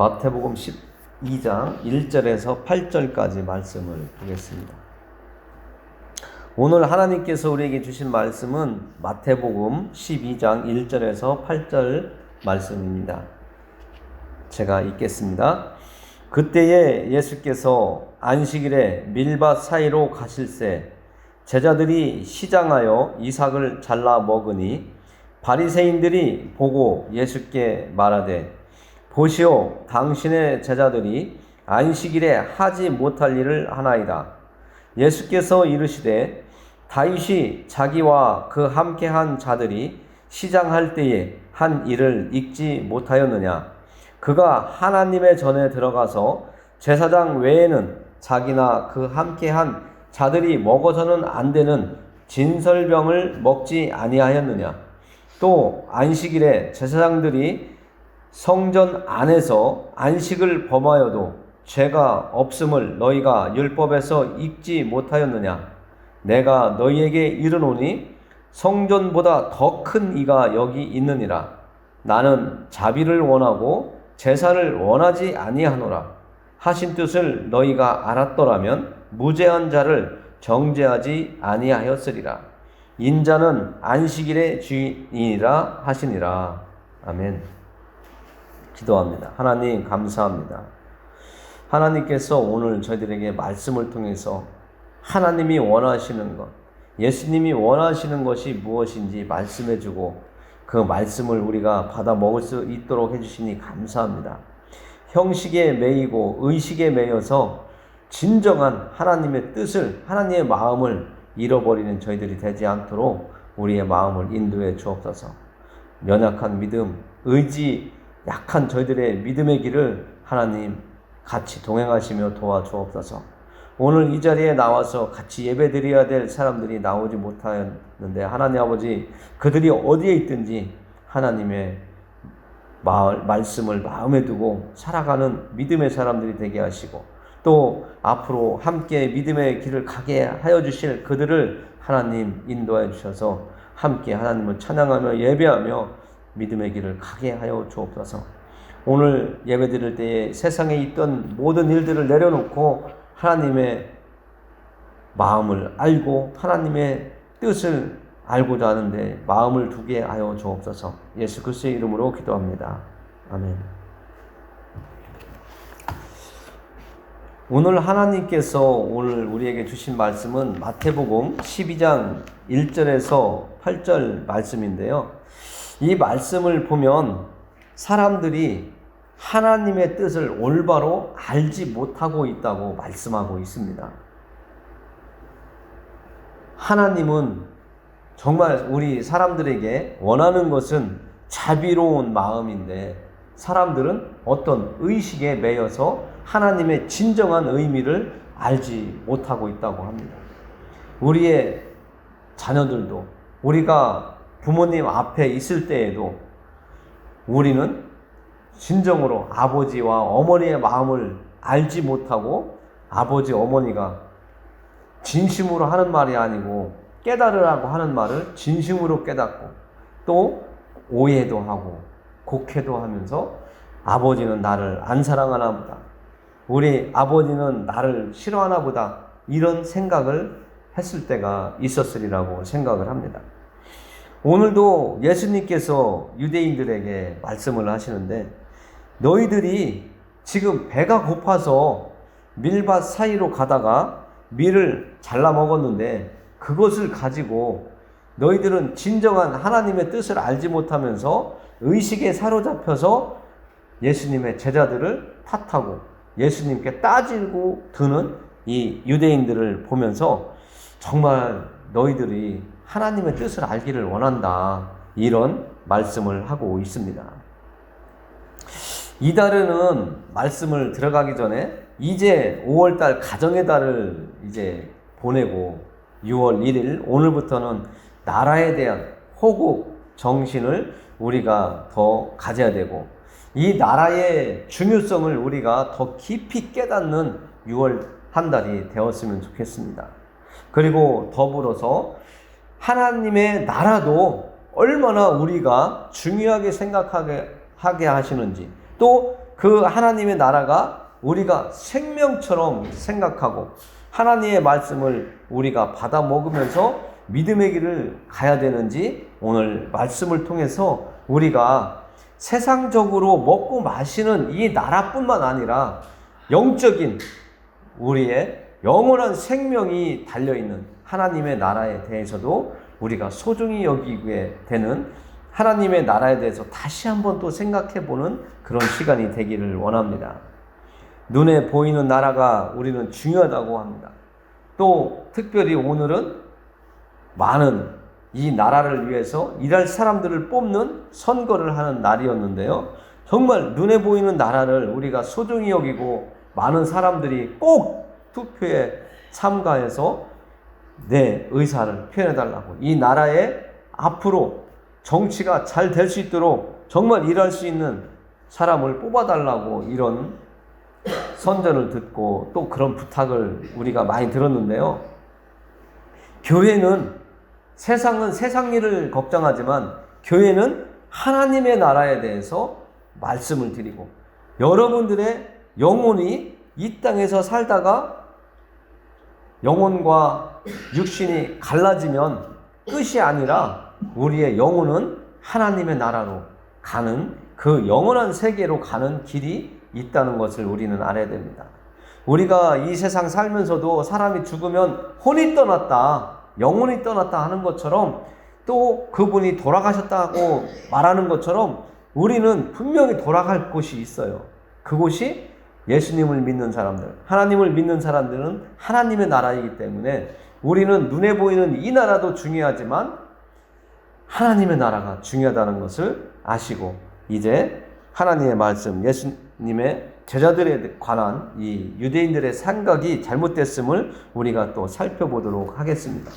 마태복음 12장 1절에서 8절까지 말씀을 보겠습니다. 오늘 하나님께서 우리에게 주신 말씀은 마태복음 12장 1절에서 8절 말씀입니다. 제가 읽겠습니다. 그때에 예수께서 안식일에 밀밭 사이로 가실새 제자들이 시장하여 이삭을 잘라 먹으니 바리새인들이 보고 예수께 말하되 보시오, 당신의 제자들이 안식일에 하지 못할 일을 하나이다. 예수께서 이르시되 다윗이 자기와 그 함께한 자들이 시장할 때에 한 일을 읽지 못하였느냐? 그가 하나님의 전에 들어가서 제사장 외에는 자기나 그 함께한 자들이 먹어서는 안 되는 진설병을 먹지 아니하였느냐? 또 안식일에 제사장들이 성전 안에서 안식을 범하여도 죄가 없음을 너희가 율법에서 읽지 못하였느냐? 내가 너희에게 이르노니 성전보다 더 큰 이가 여기 있느니라. 나는 자비를 원하고 제사를 원하지 아니하노라 하신 뜻을 너희가 알았더라면 무죄한 자를 정죄하지 아니하였으리라. 인자는 안식일의 주인이라 하시니라. 아멘. 기도합니다. 하나님 감사합니다. 하나님께서 오늘 저희들에게 말씀을 통해서 하나님이 원하시는 것, 예수님이 원하시는 것이 무엇인지 말씀해주고 그 말씀을 우리가 받아 먹을 수 있도록 해주시니 감사합니다. 형식에 매이고 의식에 매여서 진정한 하나님의 뜻을, 하나님의 마음을 잃어버리는 저희들이 되지 않도록 우리의 마음을 인도해 주옵소서. 연약한 믿음, 의지 약한 저희들의 믿음의 길을 하나님 같이 동행하시며 도와주옵소서. 오늘 이 자리에 나와서 같이 예배드려야 될 사람들이 나오지 못하였는데 하나님 아버지, 그들이 어디에 있든지 하나님의 말씀을 마음에 두고 살아가는 믿음의 사람들이 되게 하시고, 또 앞으로 함께 믿음의 길을 가게 하여 주실 그들을 하나님 인도해 주셔서 함께 하나님을 찬양하며 예배하며 믿음의 길을 가게 하여 주옵소서. 오늘 예배드릴 때에 세상에 있던 모든 일들을 내려놓고 하나님의 마음을 알고 하나님의 뜻을 알고자 하는데 마음을 두게 하여 주옵소서. 예수 그리스도의 이름으로 기도합니다. 아멘. 오늘 하나님께서 오늘 우리에게 주신 말씀은 마태복음 12장 1절에서 8절 말씀인데요. 이 말씀을 보면 사람들이 하나님의 뜻을 올바로 알지 못하고 있다고 말씀하고 있습니다. 하나님은 정말 우리 사람들에게 원하는 것은 자비로운 마음인데 사람들은 어떤 의식에 매여서 하나님의 진정한 의미를 알지 못하고 있다고 합니다. 우리의 자녀들도 우리가 부모님 앞에 있을 때에도 우리는 진정으로 아버지와 어머니의 마음을 알지 못하고 아버지 어머니가 진심으로 하는 말이 아니고 깨달으라고 하는 말을 진심으로 깨닫고 또 오해도 하고 곡해도 하면서 아버지는 나를 안 사랑하나 보다, 우리 아버지는 나를 싫어하나 보다, 이런 생각을 했을 때가 있었으리라고 생각을 합니다. 오늘도 예수님께서 유대인들에게 말씀을 하시는데 너희들이 지금 배가 고파서 밀밭 사이로 가다가 밀을 잘라 먹었는데 그것을 가지고 너희들은 진정한 하나님의 뜻을 알지 못하면서 의식에 사로잡혀서 예수님의 제자들을 탓하고 예수님께 따지고 드는 이 유대인들을 보면서 정말 너희들이 하나님의 뜻을 알기를 원한다, 이런 말씀을 하고 있습니다. 이달에는 말씀을 들어가기 전에 이제 5월달 가정의 달을 이제 보내고 6월 1일 오늘부터는 나라에 대한 호국 정신을 우리가 더 가져야 되고 이 나라의 중요성을 우리가 더 깊이 깨닫는 6월 한 달이 되었으면 좋겠습니다. 그리고 더불어서 하나님의 나라도 얼마나 우리가 중요하게 생각하게 하시는지, 또 그 하나님의 나라가 우리가 생명처럼 생각하고 하나님의 말씀을 우리가 받아 먹으면서 믿음의 길을 가야 되는지 오늘 말씀을 통해서 우리가 세상적으로 먹고 마시는 이 나라뿐만 아니라 영적인 우리의 영원한 생명이 달려있는 하나님의 나라에 대해서도 우리가 소중히 여기게 되는 하나님의 나라에 대해서 다시 한번 또 생각해보는 그런 시간이 되기를 원합니다. 눈에 보이는 나라가 우리는 중요하다고 합니다. 또 특별히 오늘은 많은 이 나라를 위해서 일할 사람들을 뽑는 선거를 하는 날이었는데요. 정말 눈에 보이는 나라를 우리가 소중히 여기고 많은 사람들이 꼭 투표에 참가해서 내 의사를 표현해달라고, 이 나라에 앞으로 정치가 잘 될 수 있도록 정말 일할 수 있는 사람을 뽑아달라고 이런 선전을 듣고 또 그런 부탁을 우리가 많이 들었는데요. 교회는 세상은 세상 일을 걱정하지만 교회는 하나님의 나라에 대해서 말씀을 드리고 여러분들의 영혼이 이 땅에서 살다가 영혼과 육신이 갈라지면 끝이 아니라 우리의 영혼은 하나님의 나라로 가는 그 영원한 세계로 가는 길이 있다는 것을 우리는 알아야 됩니다. 우리가 이 세상 살면서도 사람이 죽으면 혼이 떠났다, 영혼이 떠났다 하는 것처럼 또 그분이 돌아가셨다고 말하는 것처럼 우리는 분명히 돌아갈 곳이 있어요. 그곳이 예수님을 믿는 사람들, 하나님을 믿는 사람들은 하나님의 나라이기 때문에 우리는 눈에 보이는 이 나라도 중요하지만 하나님의 나라가 중요하다는 것을 아시고 이제 하나님의 말씀, 예수님의 제자들에 관한 이 유대인들의 생각이 잘못됐음을 우리가 또 살펴보도록 하겠습니다.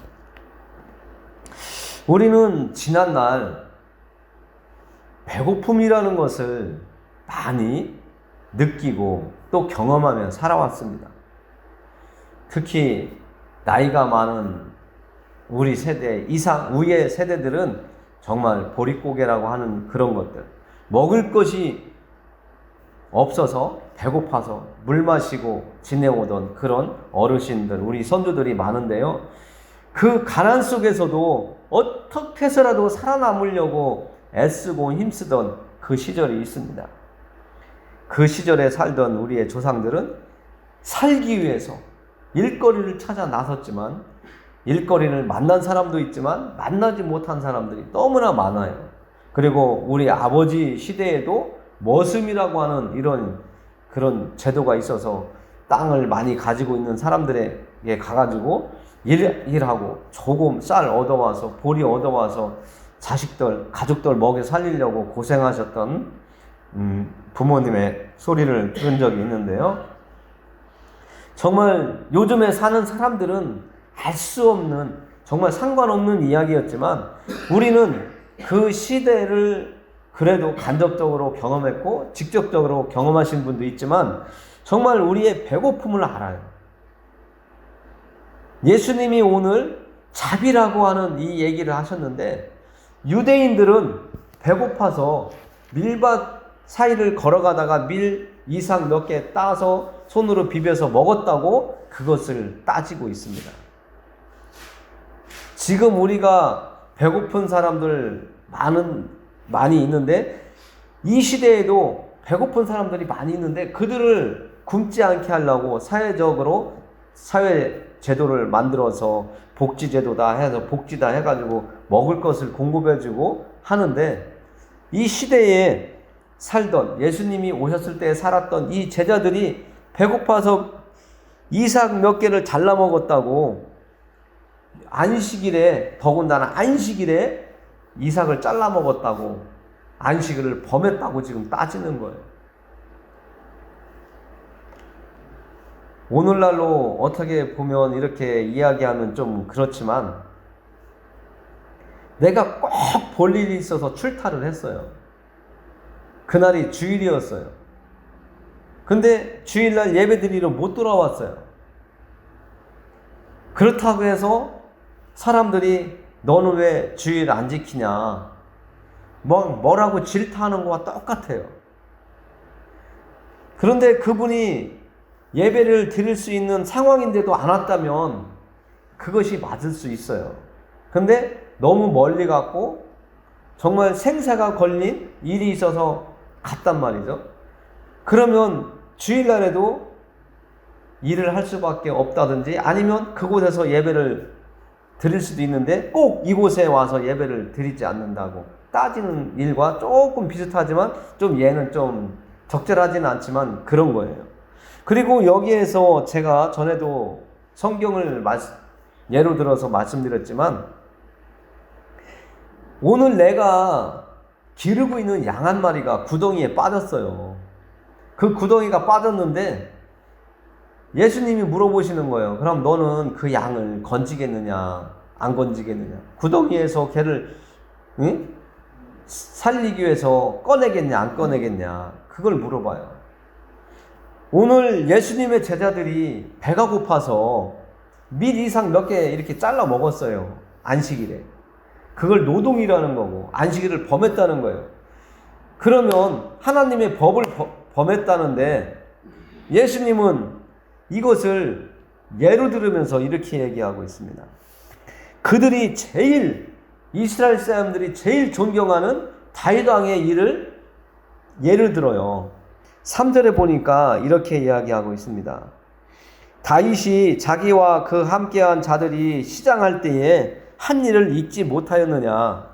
우리는 지난날 배고픔이라는 것을 많이 느끼고 또 경험하며 살아왔습니다. 특히 나이가 많은 우리 세대 이상 위의 세대들은 정말 보릿고개라고 하는 그런 것들, 먹을 것이 없어서 배고파서 물 마시고 지내오던 그런 어르신들, 우리 선조들이 많은데요. 그 가난 속에서도 어떻게 해서라도 살아남으려고 애쓰고 힘쓰던 그 시절이 있습니다. 그 시절에 살던 우리의 조상들은 살기 위해서 일거리를 찾아 나섰지만 일거리를 만난 사람도 있지만 만나지 못한 사람들이 너무나 많아요. 그리고 우리 아버지 시대에도 머슴이라고 하는 이런 그런 제도가 있어서 땅을 많이 가지고 있는 사람들에게 가가지고 일하고 조금 쌀 얻어와서 보리 얻어와서 자식들, 가족들 먹여 살리려고 고생하셨던 부모님의 소리를 들은 적이 있는데요. 정말 요즘에 사는 사람들은 알 수 없는, 정말 상관없는 이야기였지만 우리는 그 시대를 그래도 간접적으로 경험했고 직접적으로 경험하신 분도 있지만 정말 우리의 배고픔을 알아요. 예수님이 오늘 자비라고 하는 이 얘기를 하셨는데 유대인들은 배고파서 밀밭 사이를 걸어가다가 밀 이상 몇 개 따서 손으로 비벼서 먹었다고 그것을 따지고 있습니다. 지금 우리가 배고픈 사람들 많이 있는데 이 시대에도 배고픈 사람들이 많이 있는데 그들을 굶지 않게 하려고 사회적으로 사회 제도를 만들어서 복지제도다 해서 복지다 해가지고 먹을 것을 공급해주고 하는데 이 시대에 살던 예수님이 오셨을 때 살았던 이 제자들이 배고파서 이삭 몇 개를 잘라 먹었다고 안식일에, 더군다나 안식일에 이삭을 잘라 먹었다고 안식일을 범했다고 지금 따지는 거예요. 오늘날로 어떻게 보면 이렇게 이야기하면 좀 그렇지만 내가 꼭 볼 일이 있어서 출타를 했어요. 그날이 주일이었어요. 근데 주일날 예배 드리러 못 돌아왔어요. 그렇다고 해서 사람들이 너는 왜 주일 안 지키냐 뭐라고 질타하는 거와 똑같아요. 그런데 그분이 예배를 드릴 수 있는 상황인데도 안 왔다면 그것이 맞을 수 있어요. 그런데 너무 멀리 갔고 정말 생사가 걸린 일이 있어서 갔단 말이죠. 그러면 주일날에도 일을 할 수밖에 없다든지 아니면 그곳에서 예배를 드릴 수도 있는데 꼭 이곳에 와서 예배를 드리지 않는다고 따지는 일과 조금 비슷하지만 좀 얘는 좀 적절하지는 않지만 그런 거예요. 그리고 여기에서 제가 전에도 성경을 예로 들어서 말씀드렸지만 오늘 내가 기르고 있는 양 한 마리가 구덩이에 빠졌어요. 그 구덩이가 빠졌는데 예수님이 물어보시는 거예요. 그럼 너는 그 양을 건지겠느냐 안 건지겠느냐, 구덩이에서 걔를 살리기 위해서 꺼내겠냐 안 꺼내겠냐, 그걸 물어봐요. 오늘 예수님의 제자들이 배가 고파서 밀 이상 몇 개 이렇게 잘라 먹었어요. 안식일에. 그걸 노동이라는 거고 안식일을 범했다는 거예요. 그러면 하나님의 법을 범했다는데 예수님은 이것을 예로 들으면서 이렇게 얘기하고 있습니다. 그들이 이스라엘 사람들이 제일 존경하는 다윗 왕의 일을 예를 들어요. 3절에 보니까 이렇게 이야기하고 있습니다. 다윗이 자기와 그 함께한 자들이 시장할 때에 한 일을 잊지 못하였느냐.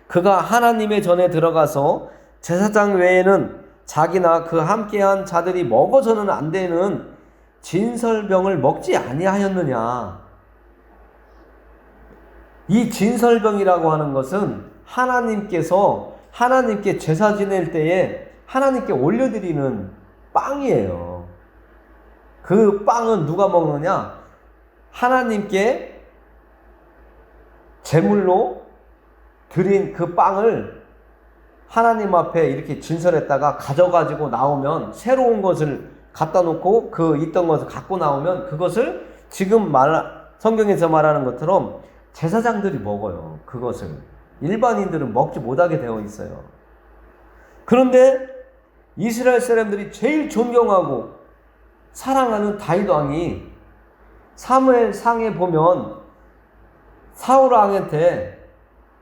그가 하나님의 전에 들어가서 제사장 외에는 자기나 그 함께한 자들이 먹어서는 안 되는 진설병을 먹지 아니하였느냐. 이 진설병이라고 하는 것은 하나님께 제사 지낼 때에 하나님께 올려드리는 빵이에요. 그 빵은 누가 먹느냐? 하나님께 제물로 드린 그 빵을 하나님 앞에 이렇게 진설했다가 가져가지고 나오면, 새로운 것을 갖다 놓고 그 있던 것을 갖고 나오면 그것을 지금 성경에서 말하는 것처럼 제사장들이 먹어요. 그것을 일반인들은 먹지 못하게 되어 있어요. 그런데 이스라엘 사람들이 제일 존경하고 사랑하는 다윗 왕이 사무엘상에 보면 사울 왕한테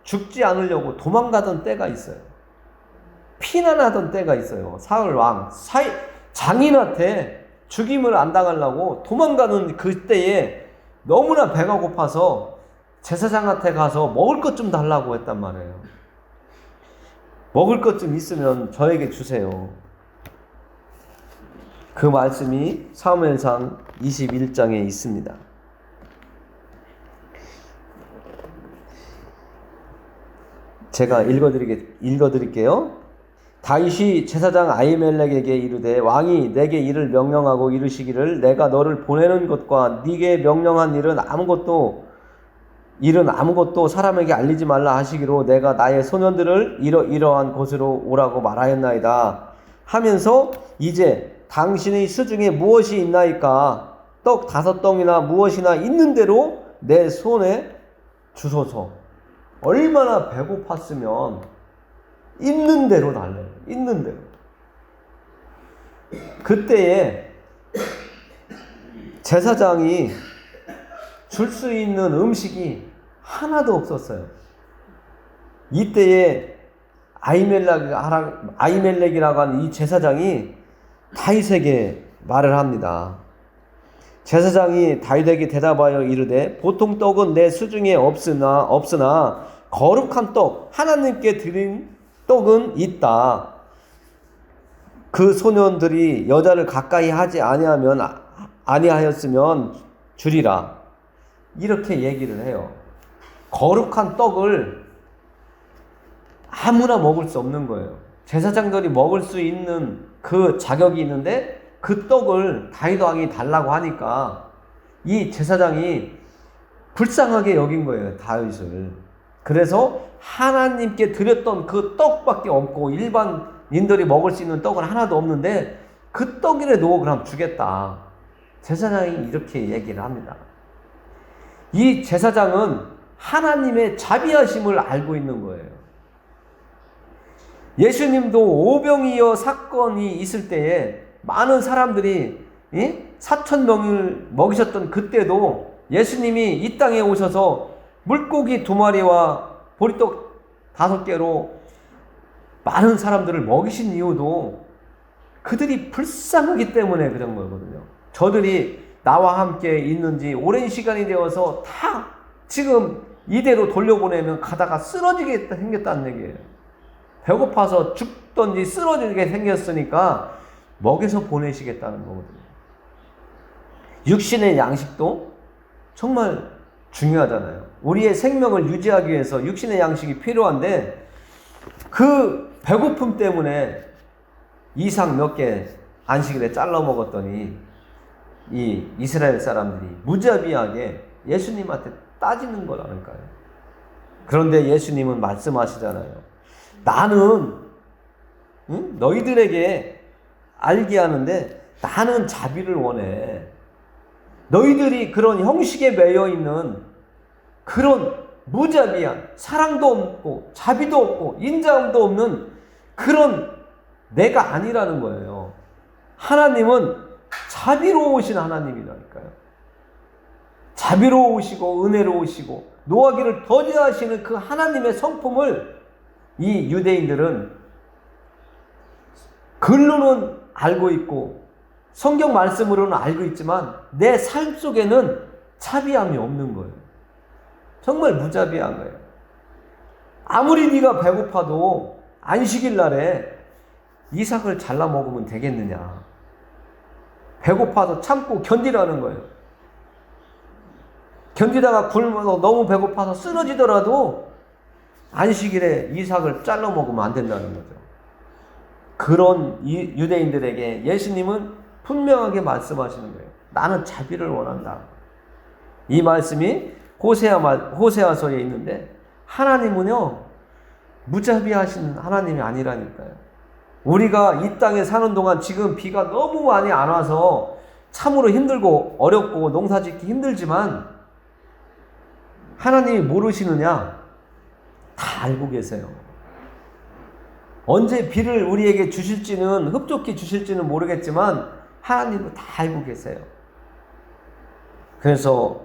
죽지 않으려고 도망가던 때가 있어요. 피난하던 때가 있어요. 사울 왕 장인한테 죽임을 안 당하려고 도망가는 그때에 너무나 배가 고파서 제사장한테 가서 먹을 것 좀 달라고 했단 말이에요. 먹을 것 좀 있으면 저에게 주세요. 그 말씀이 사무엘상 21장에 있습니다. 제가 읽어드릴게요. 다윗이 제사장 아히멜렉에게 이르되, 왕이 내게 이를 명령하고 이르시기를, 내가 너를 보내는 것과 네게 명령한 일은 아무것도 사람에게 알리지 말라 하시기로 내가 나의 소년들을 이러한 곳으로 오라고 말하였나이다 하면서, 이제 당신의 수중에 무엇이 있나이까? 떡 5덩이나 무엇이나 있는 대로 내 손에 주소서. 얼마나 배고팠으면 있는 대로 달래요. 있는 대로. 그때에 제사장이 줄 수 있는 음식이 하나도 없었어요. 이때에 아히멜렉이라고 하는 이 제사장이 다윗에게 말을 합니다. 제사장이 다윗에게 대답하여 이르되, 보통 떡은 내 수중에 없으나 거룩한 떡, 하나님께 드린 떡은 있다. 그 소년들이 여자를 가까이 하지 아니하였으면 주리라. 이렇게 얘기를 해요. 거룩한 떡을 아무나 먹을 수 없는 거예요. 제사장들이 먹을 수 있는 그 자격이 있는데 그 떡을 다윗 왕이 달라고 하니까 이 제사장이 불쌍하게 여긴 거예요, 다윗을. 그래서 하나님께 드렸던 그 떡밖에 없고 일반인들이 먹을 수 있는 떡은 하나도 없는데 그 떡이라도 그럼 주겠다. 제사장이 이렇게 얘기를 합니다. 이 제사장은 하나님의 자비하심을 알고 있는 거예요. 예수님도 오병이어 사건이 있을 때에 많은 사람들이 4,000명을 먹이셨던 그때도 예수님이 이 땅에 오셔서 물고기 2마리와 보리떡 5개로 많은 사람들을 먹이신 이유도 그들이 불쌍하기 때문에 그런 거거든요. 저들이 나와 함께 있는지 오랜 시간이 되어서 다 지금 이대로 돌려보내면 가다가 쓰러지게 생겼다는 얘기예요. 배고파서 죽던지 쓰러지게 생겼으니까 먹여서 보내시겠다는 거거든요. 육신의 양식도 정말 중요하잖아요. 우리의 생명을 유지하기 위해서 육신의 양식이 필요한데 그 배고픔 때문에 이삭 몇 개 안식일에 잘라 먹었더니 이 이스라엘 사람들이 무자비하게 예수님한테 따지는 거라니까요. 그런데 예수님은 말씀하시잖아요. 나는 너희들에게 알게 하는데 나는 자비를 원해. 너희들이 그런 형식에 매여 있는 그런 무자비한 사랑도 없고 자비도 없고 인자함도 없는 그런 내가 아니라는 거예요. 하나님은 자비로우신 하나님이라니까요. 자비로우시고 은혜로우시고 노하기를 더디하시는 그 하나님의 성품을 이 유대인들은 글로는 알고 있고 성경 말씀으로는 알고 있지만 내 삶 속에는 자비함이 없는 거예요. 정말 무자비한 거예요. 아무리 네가 배고파도 안식일 날에 이삭을 잘라 먹으면 되겠느냐. 배고파도 참고 견디라는 거예요. 견디다가 굶어서 너무 배고파서 쓰러지더라도 안식일에 이삭을 잘라 먹으면 안 된다는 거죠. 그런 유대인들에게 예수님은 분명하게 말씀하시는 거예요. 나는 자비를 원한다. 이 말씀이 호세아서에 있는데 하나님은요 무자비하신 하나님이 아니라니까요. 우리가 이 땅에 사는 동안 지금 비가 너무 많이 안 와서 참으로 힘들고 어렵고 농사짓기 힘들지만 하나님이 모르시느냐? 다 알고 계세요. 언제 비를 우리에게 주실지는 흡족히 주실지는 모르겠지만 하나님은 다 알고 계세요. 그래서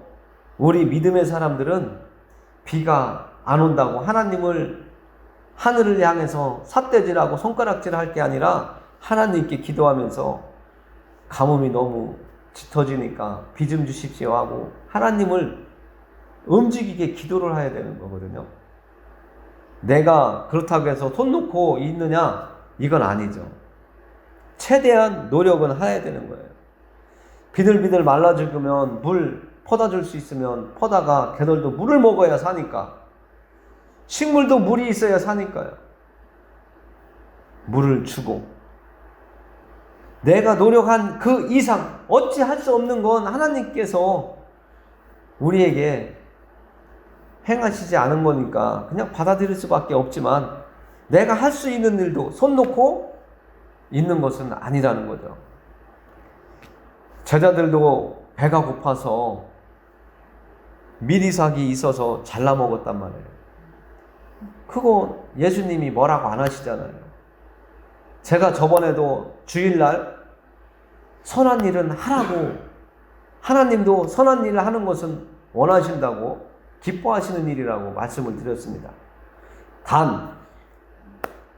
우리 믿음의 사람들은 비가 안 온다고 하나님을 하늘을 향해서 삿대질하고 손가락질할 게 아니라 하나님께 기도하면서 가뭄이 너무 짙어지니까 비 좀 주십시오 하고 하나님을 움직이게 기도를 해야 되는 거거든요. 내가 그렇다고 해서 손 놓고 있느냐? 이건 아니죠. 최대한 노력은 해야 되는 거예요. 비들비들 말라 죽으면 물 퍼다 줄 수 있으면 퍼다가 개들도 물을 먹어야 사니까 식물도 물이 있어야 사니까요. 물을 주고 내가 노력한 그 이상 어찌 할 수 없는 건 하나님께서 우리에게 행하시지 않은 거니까 그냥 받아들일 수밖에 없지만 내가 할 수 있는 일도 손 놓고 있는 것은 아니라는 거죠. 제자들도 배가 고파서 미리삭이 있어서 잘라 먹었단 말이에요. 그거 예수님이 뭐라고 안 하시잖아요. 제가 저번에도 주일날 선한 일은 하라고 하나님도 선한 일을 하는 것은 원하신다고 기뻐하시는 일이라고 말씀을 드렸습니다. 단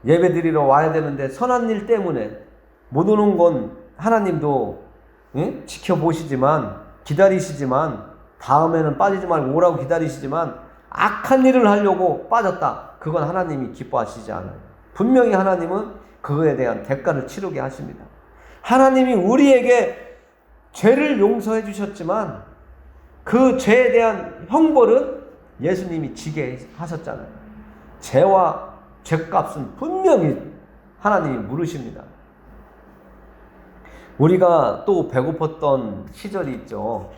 예배 드리러 와야 되는데 선한 일 때문에 못 오는 건 하나님도 지켜보시지만 기다리시지만 다음에는 빠지지 말고 오라고 기다리시지만 악한 일을 하려고 빠졌다. 그건 하나님이 기뻐하시지 않아요. 분명히 하나님은 그거에 대한 대가를 치르게 하십니다. 하나님이 우리에게 죄를 용서해 주셨지만 그 죄에 대한 형벌은 예수님이 지게 하셨잖아요. 죄와 죄값은 분명히 하나님이 물으십니다. 우리가 또 배고팠던 시절이 있죠.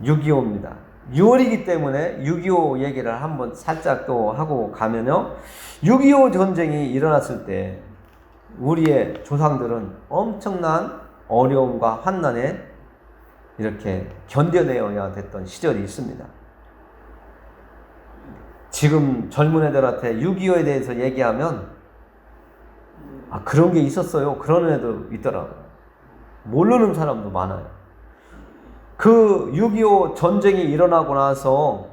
6.25입니다. 6월이기 때문에 6.25 얘기를 한번 살짝 또 하고 가면요. 6.25 전쟁이 일어났을 때 우리의 조상들은 엄청난 어려움과 환난에 이렇게 견뎌내어야 됐던 시절이 있습니다. 지금 젊은 애들한테 6.25에 대해서 얘기하면 그런 게 있었어요. 그런 애도 있더라고요. 모르는 사람도 많아요. 그 6.25 전쟁이 일어나고 나서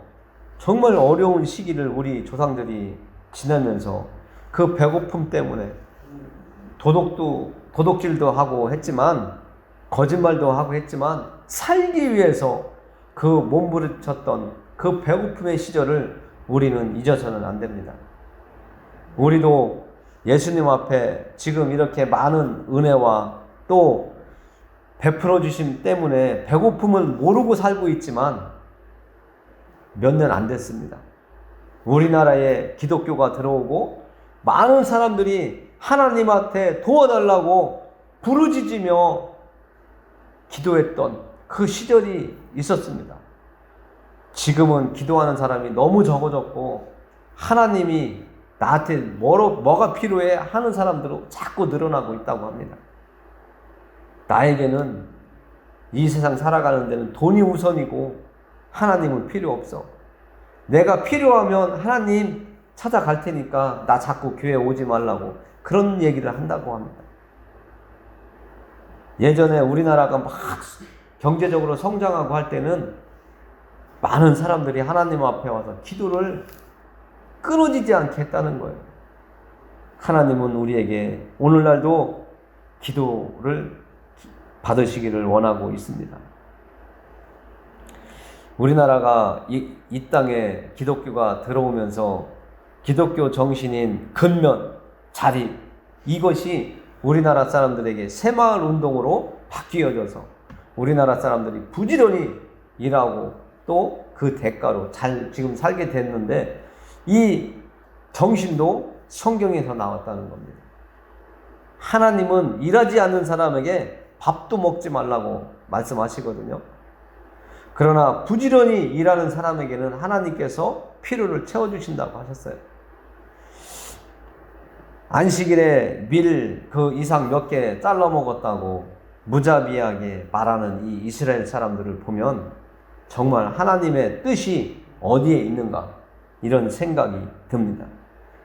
정말 어려운 시기를 우리 조상들이 지내면서 그 배고픔 때문에 도둑질도 하고 했지만, 거짓말도 하고 했지만, 살기 위해서 그 몸부림쳤던 그 배고픔의 시절을 우리는 잊어서는 안 됩니다. 우리도 예수님 앞에 지금 이렇게 많은 은혜와 또 베풀어 주심 때문에 배고픔을 모르고 살고 있지만 몇 년 안 됐습니다. 우리나라에 기독교가 들어오고 많은 사람들이 하나님한테 도와달라고 부르짖으며 기도했던 그 시절이 있었습니다. 지금은 기도하는 사람이 너무 적어졌고 하나님이 나한테 뭐가 필요해 하는 사람들은 자꾸 늘어나고 있다고 합니다. 나에게는 이 세상 살아가는 데는 돈이 우선이고 하나님은 필요 없어. 내가 필요하면 하나님 찾아갈 테니까 나 자꾸 교회 오지 말라고 그런 얘기를 한다고 합니다. 예전에 우리나라가 막 경제적으로 성장하고 할 때는 많은 사람들이 하나님 앞에 와서 기도를 끊어지지 않게 했다는 거예요. 하나님은 우리에게 오늘날도 기도를 받으시기를 원하고 있습니다. 우리나라가 이 땅에 기독교가 들어오면서 기독교 정신인 근면, 자립, 이것이 우리나라 사람들에게 새마을 운동으로 바뀌어져서 우리나라 사람들이 부지런히 일하고 또 그 대가로 잘 지금 살게 됐는데, 이 정신도 성경에서 나왔다는 겁니다. 하나님은 일하지 않는 사람에게 밥도 먹지 말라고 말씀하시거든요. 그러나 부지런히 일하는 사람에게는 하나님께서 필요를 채워주신다고 하셨어요. 안식일에 밀 그 이상 몇 개 잘라 먹었다고 무자비하게 말하는 이 이스라엘 사람들을 보면 정말 하나님의 뜻이 어디에 있는가 이런 생각이 듭니다.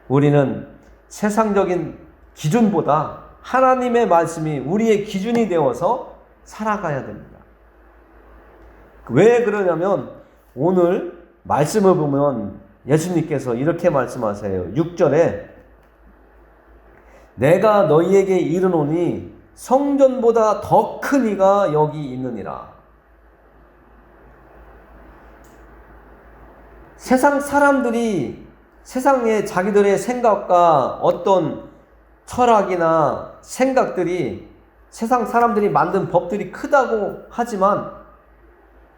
우리는 세상적인 기준보다 하나님의 말씀이 우리의 기준이 되어서 살아가야 됩니다. 왜 그러냐면 오늘 말씀을 보면 예수님께서 이렇게 말씀하세요. 6절에 내가 너희에게 이르노니 성전보다 더 큰 이가 여기 있느니라. 세상 사람들이 세상의 자기들의 생각과 어떤 철학이나 생각들이 세상 사람들이 만든 법들이 크다고 하지만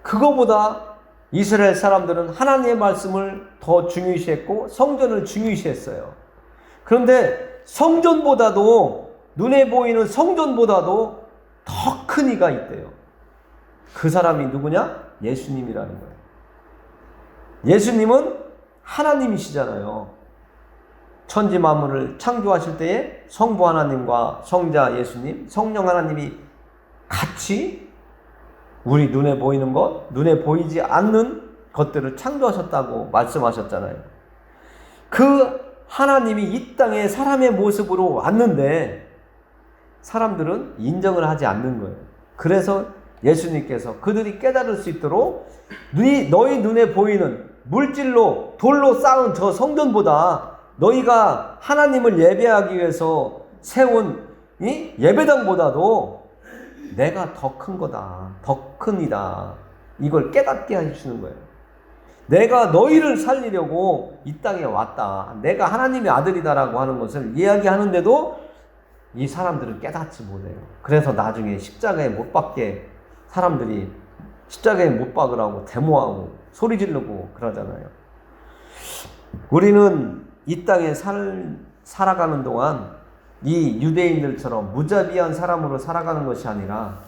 그거보다 이스라엘 사람들은 하나님의 말씀을 더 중요시했고 성전을 중요시했어요. 그런데 성전보다도 눈에 보이는 성전보다도 더 큰 이가 있대요. 그 사람이 누구냐? 예수님이라는 거예요. 예수님은 하나님이시잖아요. 천지 만물을 창조하실 때에 성부 하나님과 성자 예수님, 성령 하나님이 같이 우리 눈에 보이는 것, 눈에 보이지 않는 것들을 창조하셨다고 말씀하셨잖아요. 그 하나님이 이 땅에 사람의 모습으로 왔는데 사람들은 인정을 하지 않는 거예요. 그래서 예수님께서 그들이 깨달을 수 있도록 너희 눈에 보이는 물질로 돌로 쌓은 저 성전보다 너희가 하나님을 예배하기 위해서 세운 이 예배당보다도 내가 더 큰 거다. 더 큰 이다. 이걸 깨닫게 해주시는 거예요. 내가 너희를 살리려고 이 땅에 왔다. 내가 하나님의 아들이다라고 하는 것을 이야기하는데도 이 사람들은 깨닫지 못해요. 그래서 나중에 십자가에 못 박게 사람들이 십자가에 못 박으라고 데모하고 소리 지르고 그러잖아요. 우리는 이 땅에 살아가는 동안 이 유대인들처럼 무자비한 사람으로 살아가는 것이 아니라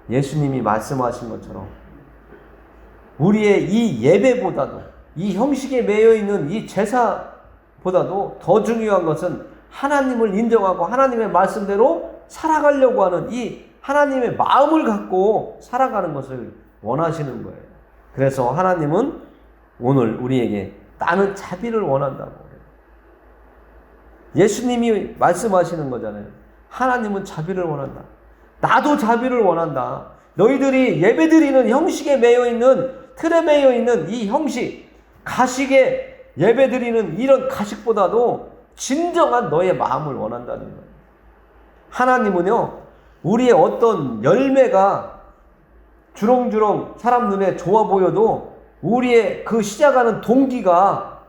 예수님이 말씀하신 것처럼 우리의 이 예배보다도 이 형식에 매여 있는 이 제사보다도 더 중요한 것은 하나님을 인정하고 하나님의 말씀대로 살아가려고 하는 이 하나님의 마음을 갖고 살아가는 것을 원하시는 거예요. 그래서 하나님은 오늘 우리에게 나는 자비를 원한다고 그래요. 예수님이 말씀하시는 거잖아요. 하나님은 자비를 원한다. 나도 자비를 원한다. 너희들이 예배드리는 형식에 매여 있는, 틀에 매여 있는 이 형식, 가식에 예배드리는 이런 가식보다도 진정한 너의 마음을 원한다는 거예요. 하나님은요, 우리의 어떤 열매가 주렁주렁 사람 눈에 좋아 보여도 우리의 그 시작하는 동기가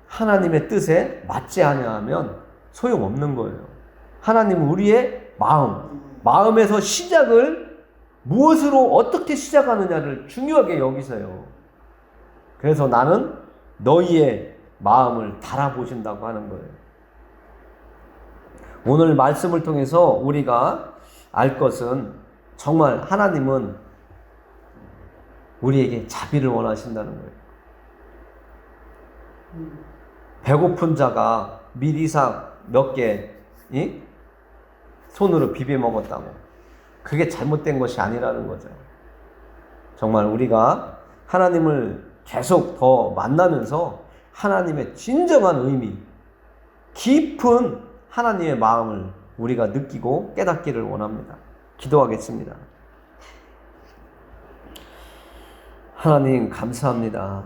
하나님의 뜻에 맞지 아니하면 소용없는 거예요. 하나님은 우리의 마음에서 시작을 무엇으로 어떻게 시작하느냐를 중요하게 여기세요. 그래서 나는 너희의 마음을 달아보신다고 하는 거예요. 오늘 말씀을 통해서 우리가 알 것은 정말 하나님은 우리에게 자비를 원하신다는 거예요. 배고픈 자가 밀이삭 몇 개 손으로 비벼 먹었다고. 그게 잘못된 것이 아니라는 거죠. 정말 우리가 하나님을 계속 더 만나면서 하나님의 진정한 의미, 깊은 하나님의 마음을 우리가 느끼고 깨닫기를 원합니다. 기도하겠습니다. 하나님 감사합니다.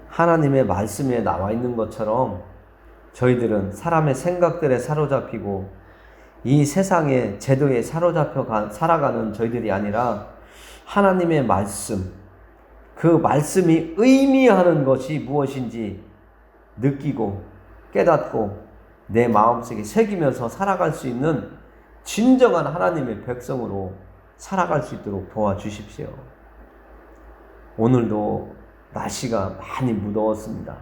하나님의 말씀에 나와 있는 것처럼 저희들은 사람의 생각들에 사로잡히고 이 세상의 제도에 사로잡혀 살아가는 저희들이 아니라 하나님의 말씀, 그 말씀이 의미하는 것이 무엇인지 느끼고 깨닫고 내 마음속에 새기면서 살아갈 수 있는 진정한 하나님의 백성으로 살아갈 수 있도록 도와주십시오. 오늘도 날씨가 많이 무더웠습니다.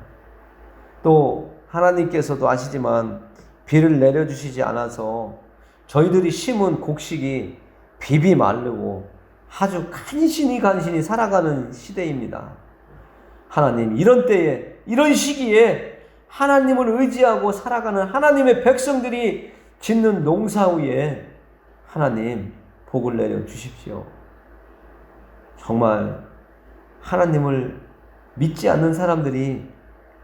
또 하나님께서도 아시지만 비를 내려주시지 않아서 저희들이 심은 곡식이 비비 마르고 아주 간신히 살아가는 시대입니다. 하나님, 이런 때에, 이런 시기에 하나님을 의지하고 살아가는 하나님의 백성들이 짓는 농사 위에 하나님 복을 내려 주십시오. 정말 하나님을 믿지 않는 사람들이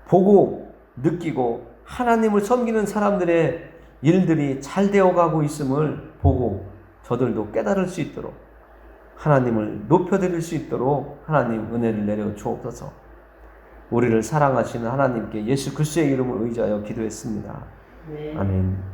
보고 느끼고 하나님을 섬기는 사람들의 일들이 잘 되어가고 있음을 보고 저들도 깨달을 수 있도록 하나님을 높여드릴 수 있도록 하나님 은혜를 내려 주옵소서. 우리를 사랑하시는 하나님께 예수 그리스도의 이름을 의지하여 기도했습니다. 네. 아멘.